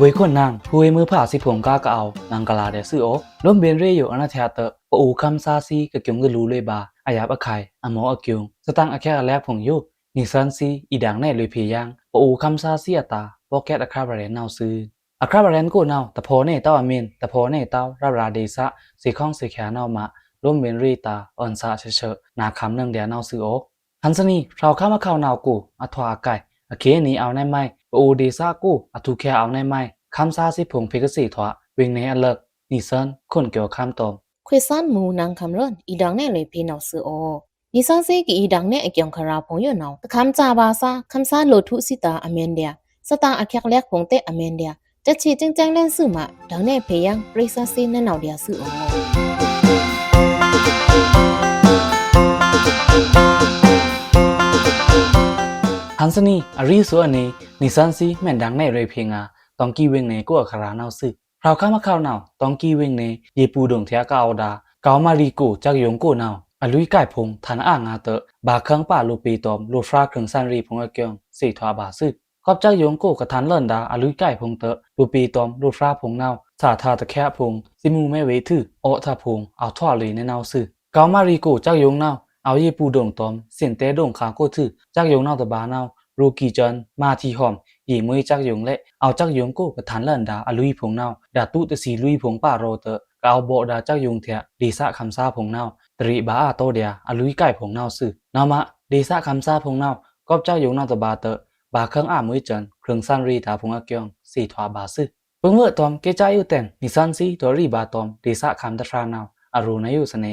วยคนนางพวยมือผ่าสิผงกากะเอานางกะลาเดซื้อโอล้มเบนเรอยู่อนาเทเตปอูคำซาซีกะกิงกะลูเลยบาอายาบะไข่อหมออะกิงสตังอะแค่แลกผงอยู่นิซันซีอีดังแน่เลยเพยังปอูคำซาซีอะตาปอแกตอะคราบะเรนนาวซื้ออะคราบะเรนกูนาวตะโพเนเต้าอเมนตะโพเนเต้าราราเดซะสิข้องสิแขนาวมาล้มเบนเรตาออนซาเฉๆนาคำนึงเดียนาวซื้อโอหันสนีเราเข้ามาเข้านาวกูอะทวาไก่อะเคนี้เอาในไม้ปอูเดซากูอะทุแค่เอาในไม้คำซาสิผงเพกสีถวะเวงในอันเลิกนิซันคนเกี่ยวคำตอมခွေဆန်မူနန်ခမ်ရွန်ဤဒေါငနဲ့လေဖေနောက်ဆူအောနီဆန်စေကီဤဒေါငနဲ့အကျောင်ခရာဖုံရွနောက်တခမ်ကြပါစာခမ်ဆာလိုထုစီတာအမန်ဒီယာစတာအခက်လက်ဖုံတဲ့အမန်ဒီယာတက်ချီကျင်းကျင်းလန်းစုမှာဒေါနဲ့ဖေယံပရိဆာစီနဲ့နောက်ဒီယာဆူအောฮันสนีอารีสัวนีนิซันซีแม่นดังในเรเพงาตองกีเวงเนกัวคารานาวซึเราเข้ามาเข้านาวตองกีเวงเนเยปูดงเทียกาเอาดาเกามารีกูจักยงกูนาวอลุยไก่พงทันอ่างาเตบาเครื่องป่าลูปีตอมลูฟราเครื่องซันรีพงอเกียงสี่ทวาบาซึกอบจักยงกูกะทันเลินดาอลุยไก่พงเตลูปีตอมลูฟราพงนาวสาธาตะแคะพงซิมูแม่เวทือโอทาพงเอาทอเลยในนาวซึเกามารีกูจักยงนาวเอาเยปูดงตอมเสียนเตดงคากูทือจักยงนาวตะบานาวรูกีจันมาที่หอมยีมือจักยงเละเอาจักยงกูกะทันเลินดาอลุยพงนาวดาตุตะสีลุยพงป่าโรเตกเอาโบดาจักยงเทียดีสะคำซาพงนาวตรีบาอาโตเดียอลุยไก่พงนาวซึนามะดีสะคำซาพงนาวกอบจักยงนาวตะบาเตบาเครื่องอามือจันเครื่องซันรีตาพงอเกียงสี่ทวาบาซึเปิงเมื่อตอมเกจายุเต็นนิซันซีตัวรีบาตอมดีสะคำตะทรานาวอรูนายุสเน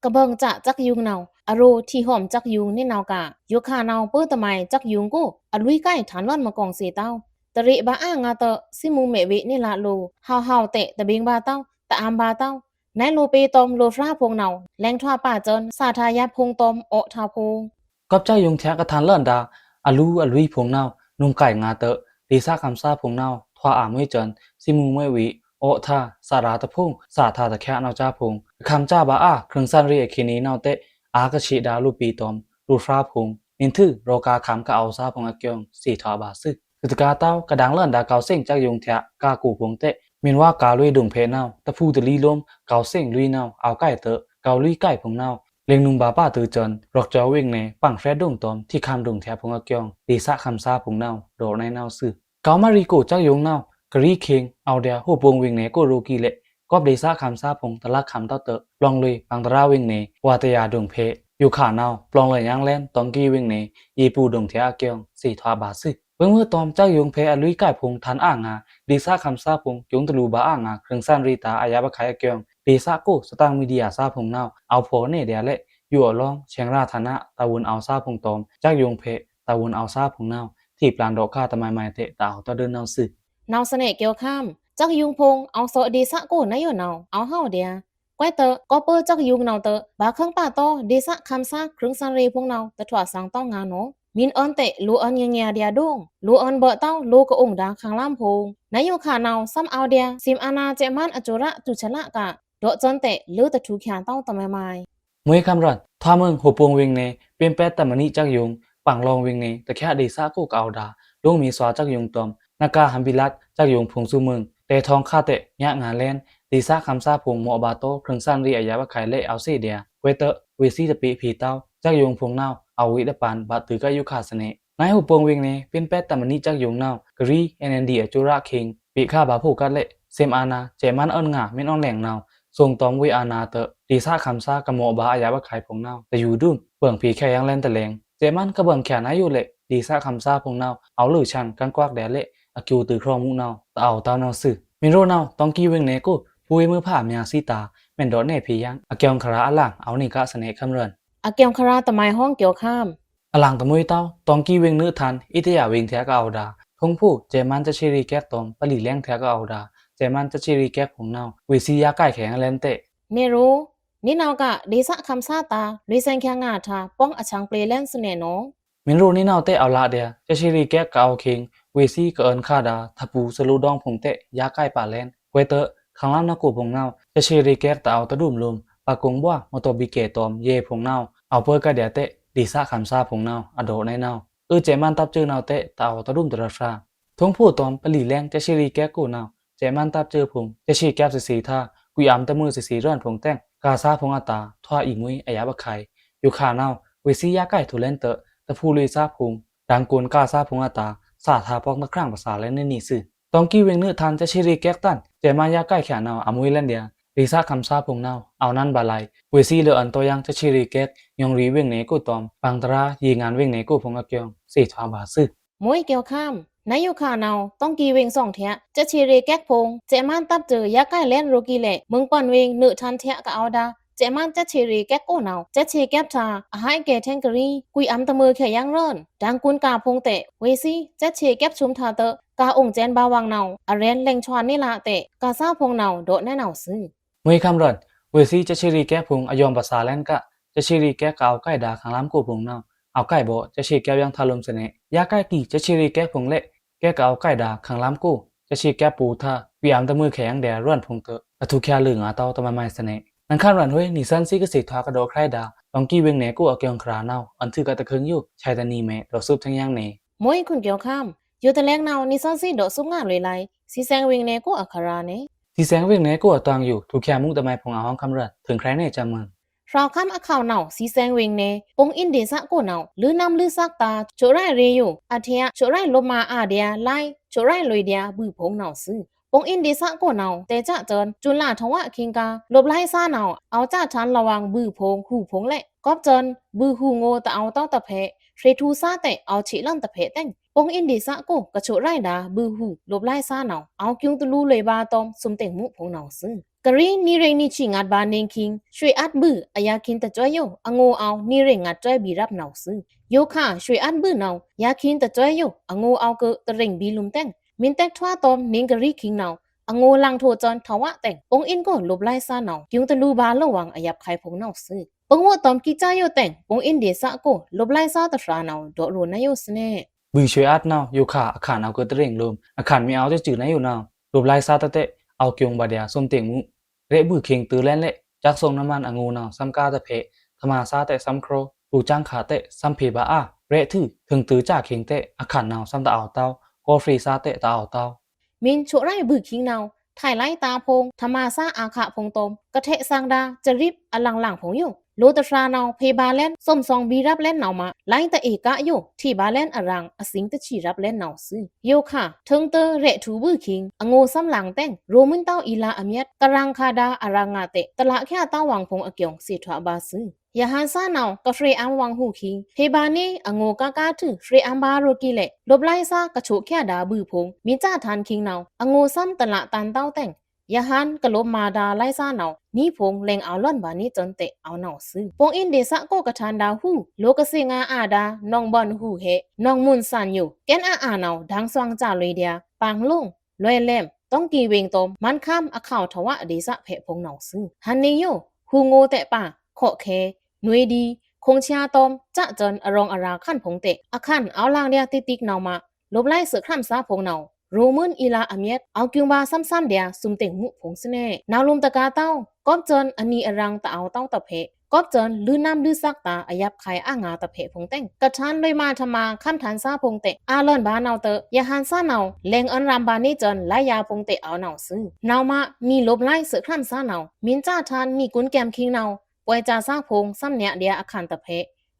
กะเบิงจะจักยุงนาวอโรที่หอมจักยุงนี่นาวกะยุคานาวเปิ้ตะไมจักยุงกูอลุยไก่ฐานล่อนมากองเสเต้าตริบาอ้างาเตซิมูเมวินี่ละโลฮาวๆเตะตะบิงบาเต้าตะอามบาเต้าในโลเปตอมโลฟราพงนาวแรงทวาป่าจนสาทายาพงตอมโอทาพงกอบจักยงเทียกะทันเลินดาอลุยพงนาวนุงไก่งาเตดีสะคำซาพงนาวทวาอามือจันซิมูเมวิโอทาสาราตะพงสาธาตะแคะนาวจ้าพงคำจ้าบาอาเครื่องซันรีเอคินีนาวเตอากะชิดาลูปีตอมลูฟราพงนินทือโรกาคำกะเอาซาพงอเกียงสี่ทวาบาซึกตกาเต้ากระดังเลินดาเกาเส้งจักยงเทียกากูพงเตมินว่ากาลุยดุงเพนาวตะพูตะลีลมเกาเส้งลุยนาวเอาไก่เตเกาลุยไก่พงนาวเลงนุงบาป้าตือจนรอกจอเวงเนปังแฟดดงตอมที่คำดุงเทียพงอเกียงดีสะคำซาพงนาวโดในนาวซึเกามารีโกจักยงนาวกรีเคงเอาเดียหูปวงเวงเนโกโรกีเลกอบดีสะคำซาพงตะลักคำเต้าเตปลองเลยปังตะราเวงเนวาตยาดุงเพอยู่ขานาวปลองเลยยังแลนตองกีเวงเนยีปูดุงเทียเกียงสี่ทวาบาซึเมื่อตอมจักยงเพอลุยไก่พงทันอ่างาดีซาคำซาพงยงตะลูบาอ่างาเครื่องซันรีตาอายาบะไขเกียงดีซาโกสตังมีเดียซาพงนาวเอาโพเนเดียเละอยู่อลองเชียงราธนะตะวนเอาซาพงตอมจักยงเพตะวนเอาซาพงนาวที่ปลานดอกคาตะไมไมเตตาตะเดินนาวซึนาวเสน่เกี่ยวข้ามจักยุงพงเอาโซดีสะโกนายนาวเอาเฮาเดียก้อยเตก็เปิ้จักยุงนาวเตบาเครื่องป่าโตดีสะคำซาเครื่องซันรีพงนาวตะถวาสังต้องงานโนมินออนเตลูออนเงียเดียดงลูออนเบเต้าลูกะองดาขังล่ำพงนายขานาวซ้ำเอาเดียซิมอานาเจมันอจุระตุชละกะโดจนเตลือตะถูขานเต้าตะไมมวยคำรันทาเมืองหัวปวงเวงเนเป็นแปดตะมณีจักยงปังรองเวงเนตะแค่ดีซาโกกเอาดาลงมีสวาจักยงตอมนากาหัมบิลัดจักยงพงสุเมืองแต่ทองคาเตยะงาแลนดีซาคำซาพงโมบาโตเครื่องซันรีอายาบะไขเลเอาเซเดียเวเตเวซีตะปีผีเต้าจักยงพงนาวเอาวิตะปานบาตือกะยุคาสเนนายหัวปวงเวงเนเป็นแปดตะมณีจักยงนาวกรีเอ็นดีอจุระคิงปีค่าบาผูกัดเลเซมอานาเจมันเอิ้นงาเม่นออนแหลงนาวทรงตอมเวอานาเตดีซาคำซากะโมบาอายาบะไขพงนาวแต่อยู่ดุนเปิงผีแค่ยังแลนตะแลงเจมันกะเบิ่งแค่นายอยู่เลดีซาคำซาพงนาวเอาลือชันกันกวากแดเลอคิวตือครองมุนาวตะเอาตาวนาวซึมินโรนาวตองกีเวงเนโกปุยมือผ่ามยาซีตาแม่นดอเนเพยังอเกียงคราอลังเอานี่กะสเนคำเรินอเกียงคราตะไมห้องเกี่ยวข้ามอลังตะมุยเต้าตองกีเวงเนื้อทันอิตยาเวงเทียกะเอาดาทงผู้เจมันจะชิริแกตอมปลีแรงเทียกะเอาดาเจมันจะชิริแกพงนาววิซียาไก่แข็งแลนเตเมรูนี่นาวกะดีสะคำซาตาลิเซนแคงาทาป้องอชังเปลแลนสเนโนมินโรนี่นาวเตเอาละเดียจะชิริแกกะเอาคิงเวซีกะเอินคาดาทัปูสลูดองพงเตยาไก่ป่าแลนเวเตขังล่ำนักกูพงนาวจะชิริแกตะเอาตะดุมลุมปากงบัวมอตบิเกตอมเยพงนาวเอาเพื่อกะเดียเตดีซาคำซาพงนาวอโดในนาวเจมันตับจื้อนาวเตตะเอาตะดุมตะราชา ทงผู้ตอมปลีแรงจะชิรีแก้กูนาวเจมันตับเจอพงจะชีแก้บสีท่ากุยอำตะมือสีร้อนพงแต่งกาซาพงอาตาทว่าอีมุยอายาบะไข่อยู่ขานาวเวซียาไก่ทุเลนเตะตะพูลุยซาพงดังกวนกาซาพงอาตาสาทาปอกนักคร่างภาษาและในนี่ซื่อตองกี้เวงเนื้อทันจะชิรีแก้ตันเจมายาไก่แขนาวอามุยแลนเดียลีซาคำซาพงนาวเอานั่นบาไลเวซีเลออันตัวยังจะชิรีแก้ยองรีเวงเนกูตอมปังตรายีงานเวงเนกูพงอาเกียงสีทวาบาซื่อมวยเกี่ยวข้ามนายอยู่ข่าวเนาต้องกีเวงสองเทียจะชีเรแก๊กพงเจมันตับเจอยาใกล้เล่นโรกีเล่มึงปอนเวงเนื้อทันเทียก็เอาดาเจมันจะชีเรแก๊กโก้เนาจะชีแก๊บทาอาหายเกเทงกรีกุยอำตะมือแค่ยังร้อนดังกุนกาพงเตะเวซีจะชีแก๊บชุมทาเตะกาองเจนบาวังเนาอาเรนเล็งชวนนี่ละเตะกาซาพงเนาโดดแน่เนาซื้อมวยคำรันเวซีจะชิรีแก้พงอยอมภาษาแลนกะจะชิรีแก้กาวใกล้ดาขังล้ำกูพงนาวเอาใกล้บ่จะชีแก้ยังทาลมเสน่ยาใกล้กี่จะชิรีแก้พงเละแก้กาวใกล้ดาขังล้ำกูจะชีแก้ปูท่าวิอามตะมือแข็งแดร้อนพงเตอะกระทุกแค่ลืงอาเตาตะมาไม่เสน่นังข้ารันเฮ้ยนี่ซันซีก็สิทากระโดใครดาลองกี้เวงเนกูเอาเกียงคราเนาอันถือกะตะเคิงอยู่ชายตานีแม่ดอกซุบทั้งย่างเนมวยคุณเกี่ยวข้ามอยู่แต่แรงเนานิสันซีโดดซุกงานเลยไลซีแซงเวงเนกูอัคราเนที่แสงเวงเนกูเอาตังอยู่ทุกแค่มุกตะไมพงเอาห้องคำรันถึงใครเน่จำมึงเราข้ามอข่าวเนาสีแซงเวงเนปงอินเดซะกูเนาหรือนำลือซักตาโชไรเรยูอาเทียโชไรลมมาอาเดียไลโชไรลอยเดียบือพงเนาซื้อปงอินเดซะกูเนาแต่จะเจินจุลาทวะคิงกาลบไล่ซ่าเนาเอาจ้าชันระวังบือพงหูพงแหละกอบเจินบือหูโง่ตะเอาต้องตะเพเทรทูซาแต่เอาฉิลั่นตะเพแต่งปงอินเดซะกูกะโชไรดาบือหูลบไล่ซ่าเนาเอากิวตะลูเลยบาตอมสุมเต็งมุพงเนาซื้อกรีนีเรนิชิงัดบานิงคิงช่วยอัดบืออายาคินตะจ้อยโยอโงเอานีเรงัดจ้อยบีรับเนาซื้อโยค่ะช่วยอัดบือเนายาคินตะจ้อยโยอโงเอาเกตะเร่งบีลุมแต่งมินแตกทว่าตอมนิงกรีคิงเนาอโงลังโทจอนทวะแต่งองอินก็ลบไล่ซาเนากิวตะลูบาระวังอายับไข่พงเนาซื้อปงวตอมกิจ้าโยแต่งองอินเดซะก็ลบไล่ซาตะฟราเนาดอโรนายโยสเนบือช่วยอัดเนาอยู่ค่ะอาคารเอาเกิดเร่งลมอาคารไม่เอาจะจืดนะอยู่เนาลบไล่ซาตะเตะเอาเกียงบาเดียส้มเตียงมุเระบือเคียงตือแล่นเละจักทรงน้ำมันองูเนาซ้ำกาตะเพธมาซาเตะซ้ำโครปูจ้างขาเตะซ้ำเพบาอาเระทื่อถึงตือจ่าเคียงเตะอาคารเนาซ้ำตะเอาเต้าก็ฟรีซาเตะตะเอาเต้ามินโชไรบือคิงเนาถ่ายไล่ตาพงธมาซาอาขะพงตมกะเทะสังดาจะริบอลังหลังพงอยู่โลตฟราเนาเพบาเลนส้มซองบีรับเล่นเนามาไล่ตะเอกะอยู่ที่บาเลนอรังอสิงตะชีรับเล่นเนาซื้อโยค่ะถึงเตเรทูบือคิงอโงซ้ำหลังแต่งโรมินเต้าอีลาอเมียดตะรังคาดาอรังงาเตตะละแค่ต้าวังพงอเกียงสิทวาบาซื้อยาฮันซาเนากะเฟรอัมวังหูคิงเพบานีอโงกากาถึเฟรอัมบาโรกิเลลบไล่ซากะโฉแค่ดาบือพงมีจ้าทานคิงเนาอโงซ้ำตะละตันเต้าแต่งยาฮันกะลบมาดาไล่ซ่าเนานี่พงแรงเอาล่อนบานี่จนเตะเอาเนาซื้อปงอินเดซะโกกะทันดาหูโลกะเซงาอาดานองบอนหูเฮนองมุนซันอยู่แกนอาเนาดังสว่างจ่าเลยเดียปางลุงลอยแหลมต้องกีเวงตมมันข้ามอข่าวทวะเดซะเพพงเนาซื้อฮันนี่โยหูโงเตะป่าขอเคหน่วยดีคงชาตอมจะจนอรองอาราขั้นพงเตะอคันเอาลางเดียติติกเนามาลบไล่เสือคร่ำซาพงเนาโรมันอีลาอเมียดเอากิวบาซ้ำๆเดียซุมเต็งมุผงสเน่นาวลุมตะกาเต้ากอบเจินอันนี้อรังตะเอาเต้าตะเพกอบเจินลือน้ำลือซักตาอายับไข่อ่างาตะเพผงเต้งกระชันเลยมาทมาข้ามฐานซาพงเตะอาเลินบาเนาเตยาฮันซาเนาแรงอันรำบานี่เจินไลยาพงเตะเอาเนาซื้อนาวมามีลบไล่เสือคร่ำซาเนามินจ้าทานมีกุนแกมคิงเนาปวยจ่าซาพงซ้ำเนียเดียอาคารตะเพ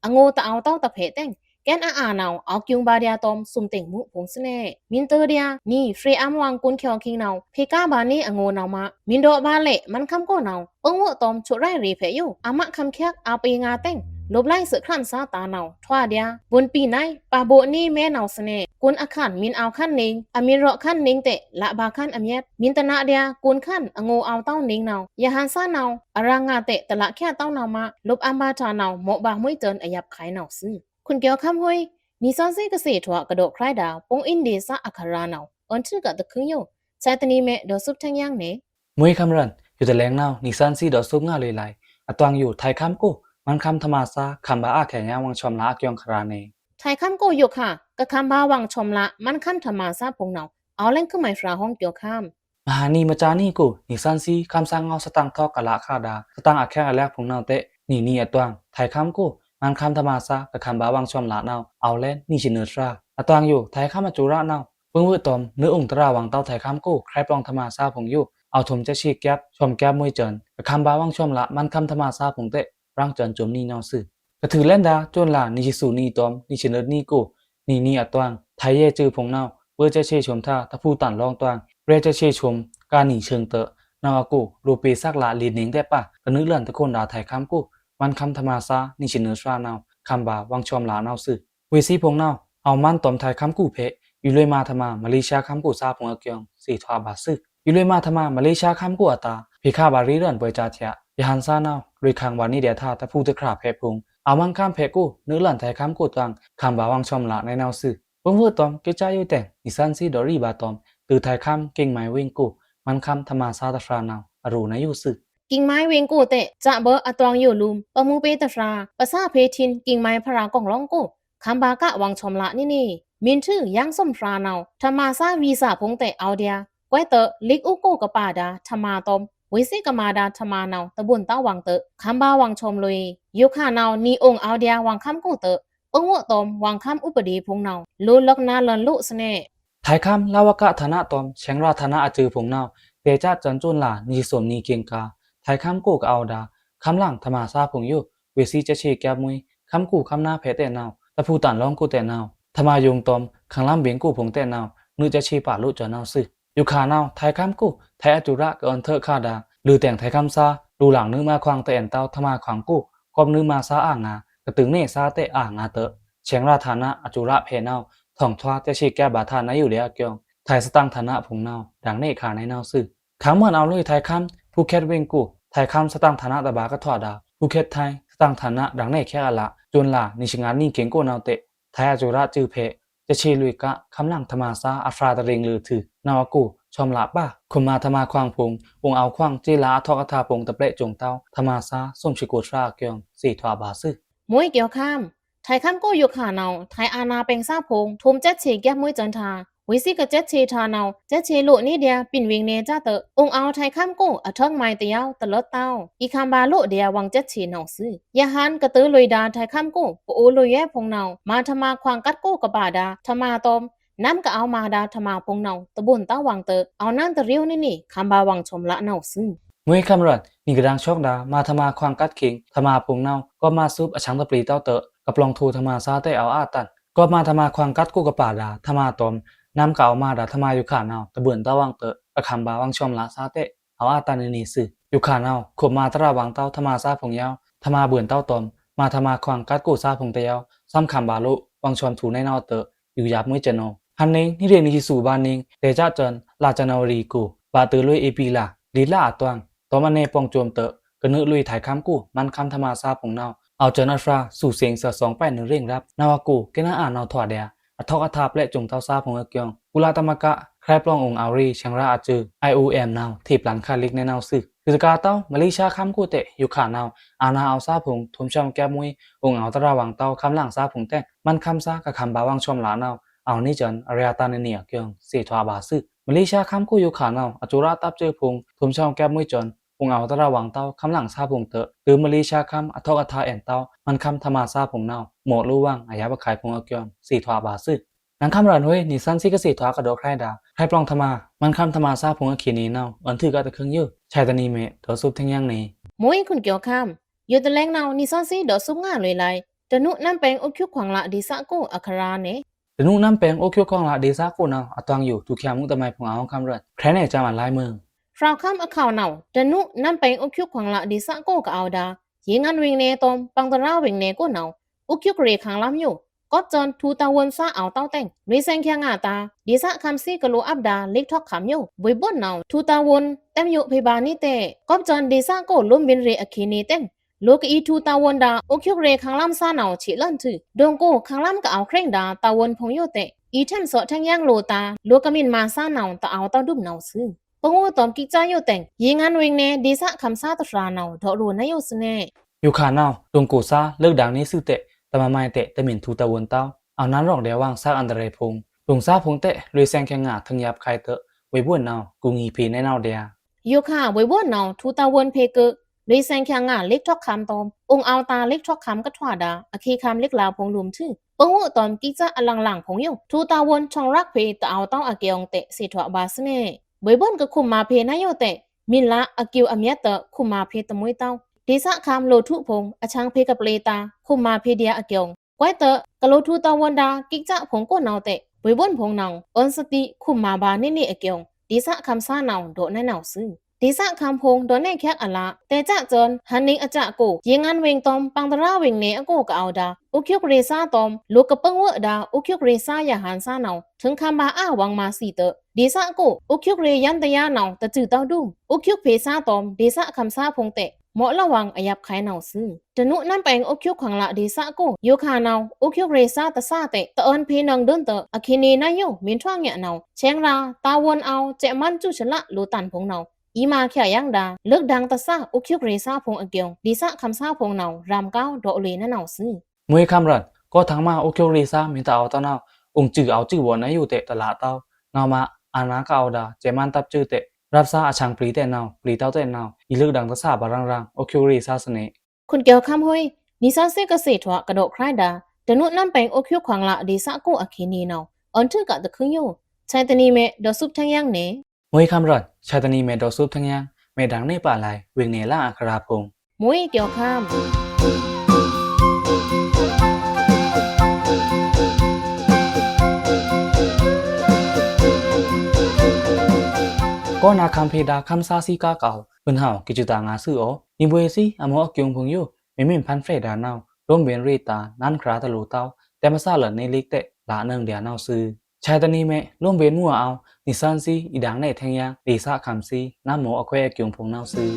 อโงตะเอาเต้าตะเพเต้งแกนอาเนาเอากิวบาเดียตอมซุมเต็งมุผงสเน่มินเตอเดียนี่เฟรอัมวังกุนเขียวคิงเนาเพกาบานี่อโงเนามามินโดบาเละมันคำก็เนาปงวตอมชุไรรีเพอยู่อามะคำแคกเอาไปงาเต้งลบไล่เสือครั่นซาตาเนาทว่าเดียบนปีไหนปาโบนี่แม่เนาสเน่กุนอาคันมินเอาขั้นนิงอมินรอขั้นนิงเตะละบาขั้นอเมียดมินตนะเดียกุนขั้นอโงเอาเต้านิงเนายาฮันซาเนาอารางาเตะตะละแค่เต้าเนามาลบอัมบาจาเนาหมอบามุ้ยเจินอายับไขเนาซื้อคุณเกียวคำห้วยนิสันซีกเกษตรกระโดดคล้ายดาวปงอินเดซาอัคราเนาอันชื่อกับตะคึงโยใช้ตนีเมดอซุบทั้งย่างเนมวยคำรันอยู่แต่แรงเนานิซันซีดอซุบง่าเลยไหลอตวงอยู่ไทยคำกูมันคำธรรมาซาคำบาอาแขยาวังชอมละเกียงคราเนไทยคำโกโยค่ะกะคำบาวังชมละมันคำธรรมาซาพงเนาเอาเล่นขึ้นหมายฟราห้องเกี่ยวข้ามมหานีมาจานี่กูนิซันซีคำสั่งเอาสตังทอกกะละคาดาสตังอาแขกะแลกพงเนาเตะนี่อตวงไทยคำกูมันคำธรรมาซากะคำบาวังชอมละเนาเอาเล่นนี่ชินเนอร์ราอตวงอยู่ไทยคำมาจูระเนา เพิ่งเวตอมเนื้อองค์ตราวังเต้าไทยคำกู้ใครปลองธรรมาซาผงอยู่เอาถมจะชีแก๊บชมแก๊บมวยเจินกระคำบาวังชมละมันคำธรรมาซาผงเตะร่างเจินจมนี่นอสื่อกระถือเล่นดาจนละนิชิสูนี่ตอมนิชินเลิศนี่กูนี่อัตวังไทยเย่จือผงเนาเพื่อจะเชชมท่าถ้าผู้ตันรองตวงเรจะเชชมการหนีเชิงเตะนาวกูรูปีซักละลีนิงได้ปะกระนึกเลื่อนตะโกนด่าไทยคำกู้มันคำธรรมาซานิชินเนอร์ชราเนาคำบาวังชมละเนาสื่อเวซีผงเนาเอามันตอมไทยคำกู้เพอยู่เลยมาธรรมามาเลเซียคำกู้ซาผงเกียงสี่ทวาบาซึอยู่เลยมาธรรมามาเลเซียคำกู้อัตาพิฆาบารีเรือนเปิดจาเทียยหันซาเนาลุยคังวานี่เดียท่าตะพูตะขาเพพงเอามังคำเพกู้เนื้อหลันไทยคำกู้ตังคำบาวังชมละในแนวสื่อเพิ่งพูดตอมเกจ้าอยู่แต่นิสันซีดอรี่บาตอมตือไทยคำเก่งหมายวิ่งกู้มันคำธรรมาซาตะฟรานาวอรูในอยู่สื่อกิ่งไม้เวงกูเตะจะเบออะตวงอยู่ลุมปะมูเปตะฟราปะซาเพทินกิ่งไม้พรากองร้องกูคำบากะวังชมละนี่มินชื่อยังส้มฟราเนาธรรมาซาวีซาพงเตะเอาเดียก้อยเตะลิกอุกูกะปาดาธรรมาตอมวิสิกะมาดาธรรมาเนาตะบุนต้าวังเตะคำบาวังชมลุยยุคาเนานีองเอาเดียวังคำกูเตะองวตอมวังคำอุปดีพงเนาลุลักนาลันลุสเนไทยคำลาวกะธนะตอมเชียงราธนะอาจือผงนาวเตจ้าจันจุนลานิสมนีเกียงกาไทยคำกู้กเอาดาคำหลังธรรมาซาผงอยู่เวซีจะเชแกบมุยคำกู้คำหน้าเพแต่นาวตะพูตันร้องกู้แต่นาวธรรมายงตอมขังล่ำเบียงกู้ผงแต่นาวนึจะชีป่าลุจนาวซึอยู่ขานาวไทยคำกู้ไทยอจุระเกินเถอะคาดาหรือแต่งไทยคำซาดูหลังนึกมาควางแต่นเต้าธรรมาขวางกู้กอบนึกมาซาอ่างงากระตึงเนซาเตอ่างงาเตเชียงราธนะอจุระเพนาวถ่องทวาจะชีแกบาทานอยู่เดียเกียงไทยสตังธนะผงนาวดังเนขาในนาวซึขังเมื่อเอาลุยไทยคำภูเก็ตเวงกู้ไทยคำสตังฐานะตะบากระถอดาภูเก็ตไทยสตังฐานะดังในแค่ละจนละนิชงานนี่เก่งโกนาวเตะไทยอจุระจือเพจะชีลุยกะคำหลังธรรมาซาอัฟราตะเริงลือถือนาวกูชมละป้าคุมมาธรรมาควางพงวงเอาควางจีลาทอกทาพงตะเปะจงเต้าธรรมาซาส้มชิกูทราเกียงสี่ทวาบาซึมวยเกี่ยวข้ามไทยข้ามก็อยู่ขาเนาไทยอาณาเป็นซาพงทุมเจ็ดเชแก้มวยจันทาวิสิกะเจ็ดเชทาเนาเจ็ดเชโลนี่เดียปิ่นวิงเนจ้าเตอองเอาไทยข้ามก็อะทังไม้เตียวตะลดเต้าอีคำบาโลเดียวังเจ็ดเชเนาซื้อยาหันกระตือลุยดาไทยข้ามก็ปโอลุยแย่พงเนามาธรรมาควางกัดก็กะบาดาธรรมาตอมน้ำก็เอามาดาธรรมาพงเนาตะบุนเต้าวังเตอเอานั่นตะเรียวนี่คำบาวังชมละเนาซื้อมวยคำรัดนี่กระดังชอกดามาธรรมาควางกัดคิงธรรมาพงเนาก็มาซุบอชังตะปรีเต้าเตอกับลองทูธรรมาซาเตเอาอาตันก็มาธรรมาควางกัดกูกะปาดาธรรมาตอมน้ำเก่ามาดาธรรมาอยู่ขานาวตะเบือนตะวังเตอประคำบาวังชมละซาเตเอาอาตันนี่สื่ออยู่ขานาวขบมาตระวังเต้าธรรมาซาผงยาวธรรมาเบือนเต้าตอมมาธรรมาควางกัดกูซาผงเตียวซ้ำคำบาลุวังชมถูในนาวเตออยู่ยับมือเจโนฮันนิงนี่เรียนนิชิสูบานนิงเดจ้าเจินลาจานาวรีกูบาตือลุยเอปีลาลีลาอัตวังตอมันเนปองโจมเตอกระนึลุยถ่ายคำกูมันคำธรรมาซาผงนาวเอาเจนอัลฟราสู่เสียงเสือสองแปดหนึ่งเร่งรับนาวากูเกน่าอ่านนาวถอดเดียอัทอกอัทาบและจงเต้าซาผงเกียงกุลาตมกะใครปลององอารีเชียงราอาจือ IOM นาวทีบหลันคาลิกในนาวซึกิจการเต้ามาเลเซียคำกูเตอยู่ขานาวอาณาเอาซาผงทุมชอมแก้มวยองเอาตระวังเต้าคำหลังซาผงแต่มันคำซากับคำบาวังชอมหลานาวเอานี่จันอารยาตาเนียเกียงเสียทวาบาซึมาเลเซียคำกูอยู่ขานาวอจุราตับเจอผงทุมชอมแก้มวยจนองเอาตระวังเต้าคำหลังซาผงเตอหรือมาเลเซียคำอัทอกอัทาแอนเต้ามันคำธรรมาซาผงนาวหมดรู้ว่างอายะบะขายผงเกียงเสียทวาบาซึนังคำรันเว้ยนิสันซิกเสียทวากระโดดใครดาใครปลองธรรมามันคำธรรมาซาผงเขียนีนาวอันถือก็ตะเครื่องยื้อชายตานีเมเถอซุบทั้งยังนี้มวยคุณเกี่ยวข้ามอยู่ตะแรงเนานิสันซีเดอซุบง่าเลยไลตะนุน้ำแปงอุคิวขวางละดิสะกูอัคราเนตะนุน้ำแปงโอคิวกองละดีซากูนาวอัตวังอยู่ทุกอย่างมุตะไมผงเอาคำรันใครเนี่ยจามันลายมือฟราวข้ามอข่าวเนาตะนุน้ำแปงอุคิวขวางละดิสะกูกะเอาดายิงอันวิงเนตอมปังตะราวิงเนกูเนาอุคิวกเรขังล้ำอยู่ก็จนทูตาวนซาเอาเต้าแต่งรีเซงแค่งาตาดิสะคำซีกะโลอับดาเล็กทอกขำอยู่บุยบุนเนาทูตาวนเต็มอยู่เพบานิเตก็จนดิสะกูลุ่มบินเรอคีนีเต็งโลกอีทูตาวนดาอุคิวกเรขังล้ำซาเนาฉีลันถือดงกูขังล้ำก็เอาเคร่งดาตาวนพงโยเตอีเทมโซทั้งย่างโลตาโลกมินมาซาเนาตาเอาเต้าดุมเนาซื้อปงวตอมกิจายโยแต่งยิงอันวิงเนดิสะคำซาตราเนาดอรูนายโยสเนอยู่ขานาวดงกูซาเลิกดังนี้ซื่อเตะตะมาไมเตะตะหมิ่นทูตาวนเต้าเอานั้นรองเดียวว่างซากอันตรายพงหลงซาพงเตะลุยแซงแข่งงาทั้งยับใครเตะไว้บ้วนเนากูงีพีในเนาเดียโยค่ะไว้บ้วนเนาทูตาวนเพเก ลุยแซงแข่งงาเล็กทอกคำตอมองเอาตาเล็กทอกคำก็ถวาดาอคีคำเล็กลาวพงลุมชื่อปงวตอมกิจะอลังหลังพงอยู่ทูตาวนช่องรักเพตะเอาต้องอเกียงเตะสิถวบาสเน่บอยบนก็คุมมาเพนายโยเตะมินละอกิวอเมียเตะคุมมาเพตะมวยเต้าดิสะคำโลทุพงอช่างเพกับเลตาคุมมาเพเดียอเกียงไว้เตะกะโลทูตาวันดากิจะพงก็นาวเตะบอยบนพงนาวออนสติคุมมาบานี่อเกียงดิสะคำซ่านาวโดนนาวซื้อดิสะคำพงโดนแน่แค่อะละแต่จะจนหันนิงอจะโกยิงอันเวงตอมปังตราเวงเนอโกกเอาดาอุคิกเรซาตอมลูกกะปังเวดาอุคิกเรซายาหันซานาวถึงคำบาอาวังมาสีเตดิสะโกอุคิกเรยันตยานาวตะจือเต้าดูอุคิกเพซาตอมดิสะคำซาพงเตเหมาะระวังอยับไขนาวซื้อตะนุนั่นแปงอุคิกขังละดิสะโกโยคานาวอุคิกเรซาตะซาเตตะเอินเพนังเดินเตอคินีนายโยมินทวางเงะนาวเชงราตาวนเอาเจมันจุชละลูตันพงนาวอีมาเขียยังดาเลิกดังตะซาอุคิกเรซาพงอเกียงดิสะคำซาพงนาวรามเก้าดอเลนะนาวซื้อมวยคำรันก็ทั้งมาโอเคียวรีซามีตาเอาตาเนาองจือเอาจือวนนะอยู่เตะตลาดเต้านามาอานาคาเอาดาเจมันตับจือเตะรับซาอาชังปรีเตะนาวปรีเต้าเตะนาวอีเลิกดังตะซาบารังโอเคียวรีซาสเนคุณเกียวคำห้อยนิสาเซกเษตรกระโดดคล้ายดาตะนุนั่นแปงโอคิวขวางละดิสะกูอเคนีนาวอันทึกกะตะคึงอยู่ใช้ตะนีเมดอซุบทั้งยังเนมวยคำรันชาตนีเมดอซุบทั้งยังเมดังในป่าลายเวงเนล่าอัคราพงมวยเกียวข้ามก็นาคำเพดาคำซาซีกาเก่าเป็นเห่ากิจตางาซื้ออ๋อยิมเวซีอโมอเกียงพงอยู่ไม่มีพันเฟรดานาวร่วมเบียนรีตานั่นคราตะลูเต้าแต่มาซาเหลินในลิกเตะลาเนิงเดียนาวซื้อชายตานีเมร่วมเบียนมัวเอานิสันซีอีดังในแทงยังดีซาคำซีน้ำหมูอควเกียงพงนาวซื้อ